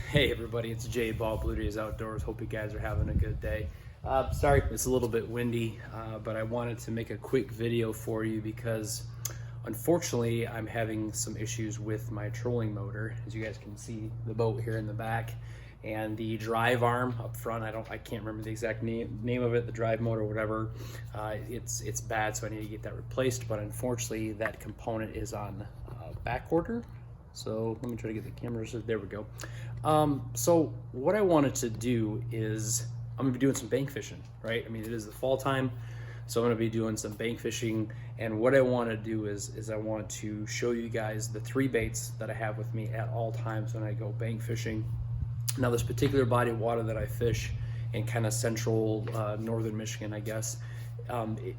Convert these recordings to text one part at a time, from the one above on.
Hey everybody, it's Jay Ball, Blue Days Outdoors. Hope you guys are having a good day. Sorry, it's a little bit windy, but I wanted to make a quick video for you because unfortunately I'm having some issues with my trolling motor. As you guys can see, the boat here in the back and the drive arm up front. I can't remember the exact name of it, the drive motor, whatever. It's bad, so I need to get that replaced. But unfortunately, that component is on back order. So let me try to get the camera. There we go. So what I wanted to do is I'm gonna be doing some bank fishing, right? I mean, it is the fall time, so I'm gonna be doing some bank fishing. And what I want to do is I want to show you guys the 3 baits that I have with me at all times when I go bank fishing. Now, this particular body of water that I fish in kind of central northern Michigan, I guess,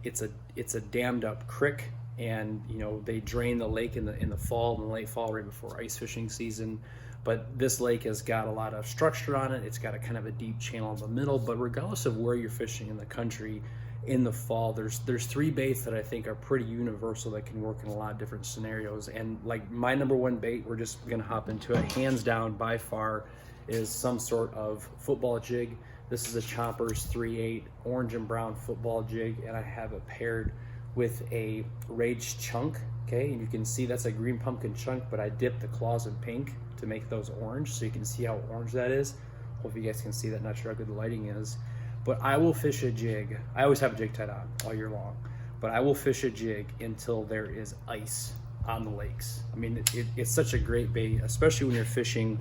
it's a dammed up creek. And you know, they drain the lake in the fall, in the late fall, right before ice fishing season. But this lake has got a lot of structure on it. It's got a kind of a deep channel in the middle. But regardless of where you're fishing in the country in the fall, there's 3 baits that I think are pretty universal that can work in a lot of different scenarios. And like my number 1 bait, we're just gonna hop into it, hands down by far, is some sort of football jig. This is a Chompers 3/8 orange and brown football jig, and I have it paired with a Rage chunk, okay? And you can see that's a green pumpkin chunk, but I dipped the claws in pink to make those orange, so you can see how orange that is. Hope you guys can see that. Not sure how good the lighting is, but I will fish a jig. I always have a jig tied on all year long, but I will fish a jig until there is ice on the lakes. I mean, it's such a great bait, especially when you're fishing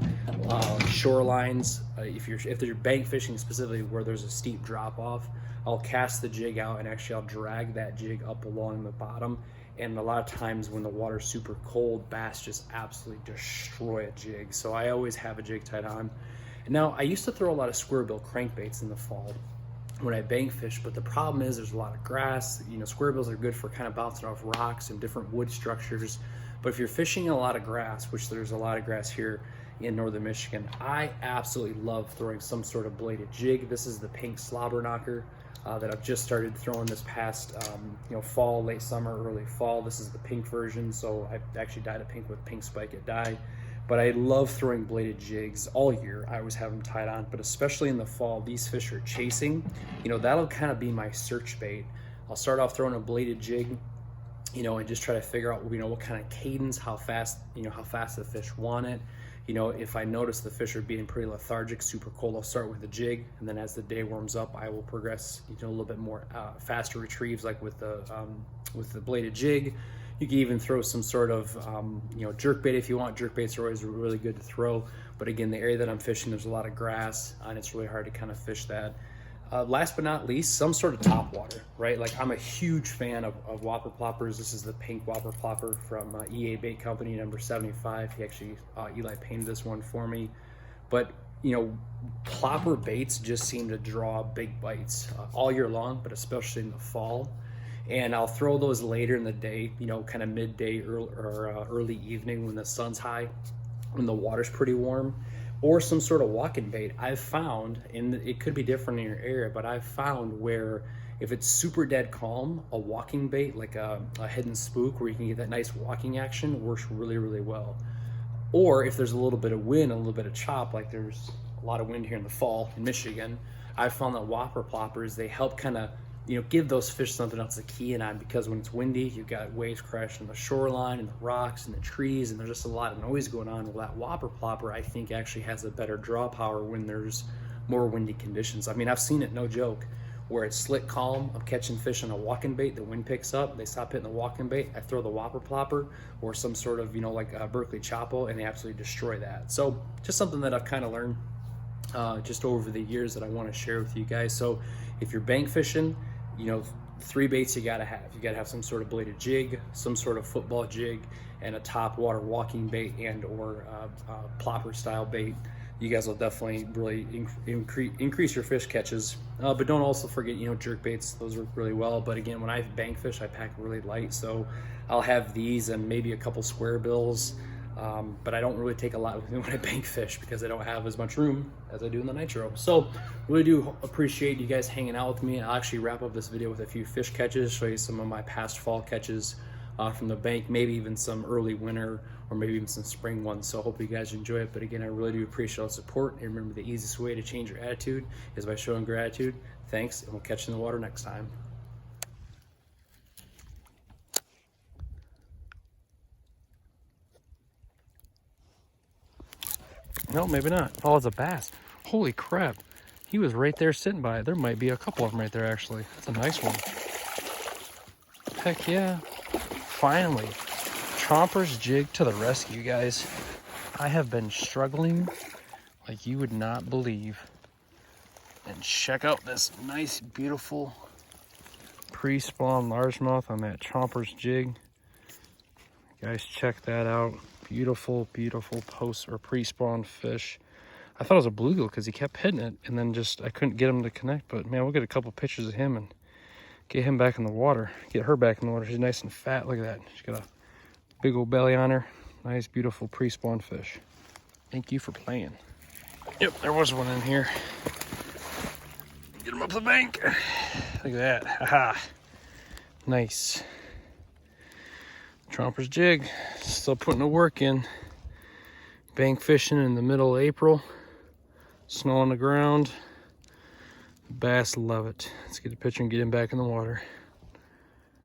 shorelines. If you're bank fishing specifically where there's a steep drop off, I'll cast the jig out and actually I'll drag that jig up along the bottom. And a lot of times when the water's super cold, bass just absolutely destroy a jig. So I always have a jig tied on. And now, I used to throw a lot of square bill crankbaits in the fall when I bank fish, but the problem is there's a lot of grass. You know, square bills are good for kind of bouncing off rocks and different wood structures. But if you're fishing a lot of grass, which there's a lot of grass here in northern Michigan, I absolutely love throwing some sort of bladed jig. This is the pink slobber knocker that I've just started throwing this past fall, late summer, early fall. This is the pink version, so I actually dyed it pink with pink spike at dye. But I love throwing bladed jigs all year. I always have them tied on, but especially in the fall, these fish are chasing. You know, that'll kind of be my search bait. I'll start off throwing a bladed jig, you know, and just try to figure out, you know, what kind of cadence, how fast the fish want it. You know, if I notice the fish are being pretty lethargic, super cold, I'll start with the jig, and then as the day warms up, I will progress, you know, a little bit more faster retrieves, like with the bladed jig. You can even throw some sort of jerk bait if you want. Jerk baits are always really good to throw, but again, the area that I'm fishing, there's a lot of grass, and it's really hard to kind of fish that. Last but not least, some sort of topwater, right? Like, I'm a huge fan of whopper ploppers. This is the pink whopper plopper from EA Bait Company, number 75. He actually, Eli painted this one for me. But, you know, plopper baits just seem to draw big bites all year long, but especially in the fall. And I'll throw those later in the day, you know, kind of midday or early evening when the sun's high, when the water's pretty warm. Or some sort of walking bait. I've found, and it could be different in your area, but I've found where if it's super dead calm, a walking bait like a hidden spook where you can get that nice walking action works really, really well. Or if there's a little bit of wind, a little bit of chop, like there's a lot of wind here in the fall in Michigan, I've found that whopper ploppers, they help kind of, you know, give those fish something else to key in on, because when it's windy, you've got waves crashing the shoreline and the rocks and the trees, and there's just a lot of noise going on. Well, that whopper plopper, I think, actually has a better draw power when there's more windy conditions. I mean, I've seen it, no joke, where it's slick calm, I'm catching fish on a walking bait, the wind picks up, they stop hitting the walking bait, I throw the whopper plopper or some sort of, you know, like Berkeley Chapo, and they absolutely destroy that. So just something that I've kind of learned just over the years that I want to share with you guys. So if you're bank fishing, you know, 3 baits you gotta have. You gotta have some sort of bladed jig, some sort of football jig, and a top water walking bait and or plopper style bait. You guys will definitely really increase your fish catches. But don't also forget, you know, jerk baits. Those work really well. But again, when I bank fish, I pack really light. So I'll have these and maybe a couple square bills. But I don't really take a lot with me when I bank fish because I don't have as much room as I do in the nitro. So really do appreciate you guys hanging out with me. I'll actually wrap up this video with a few fish catches, show you some of my past fall catches from the bank, maybe even some early winter or maybe even some spring ones. So I hope you guys enjoy it. But again, I really do appreciate all the support. And remember, the easiest way to change your attitude is by showing gratitude. Thanks, and we'll catch you in the water next time. No, maybe not. Oh, it's a bass. Holy crap. He was right there sitting by it. There might be a couple of them right there, actually. That's a nice one. Heck yeah. Finally. Chomper's jig to the rescue, guys. I have been struggling like you would not believe. And check out this nice, beautiful pre-spawn largemouth on that Chomper's jig. Guys, check that out. Beautiful, beautiful post or pre-spawn fish. I thought it was a bluegill because he kept hitting it, and then just I couldn't get him to connect. But man, we'll get a couple pictures of him and get him back in the water. Get her back in the water. She's nice and fat. Look at that. She's got a big old belly on her. Nice, beautiful pre-spawn fish. Thank you for playing. Yep, there was one in here. Get him up the bank. Look at that. Haha. Nice. Chomper's jig. Still putting the work in. Bank fishing in the middle of April. Snow on the ground. Bass love it. Let's get a picture and get him back in the water.